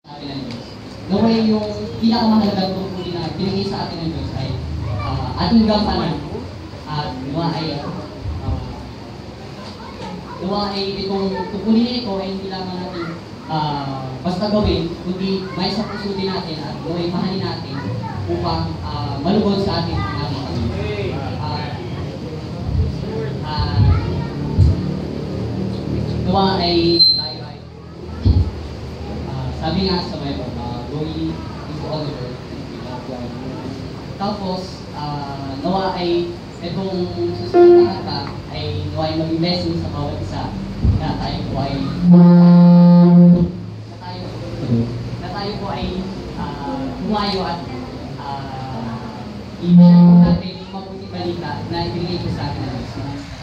atin ng Diyos. Naway yung pinakamahalagang tungkulin na binigay sa atin ng Diyos ay ating gampanan at nawa ay itong tungkulin ito ay hindi lamang natin basta gawin, kundi may sa puso din natin at naway mahalin natin upang malugod sa ating ating nawa ay sabi nga sa Bible, going into all the world. Tapos, nawa ay itong susunod na kanta ay nawa ay maging blessing sa bawat isa na tayo po ay humayo at i-share po natin yung mabuting balita na ibigay ko sa akin ng Diyos.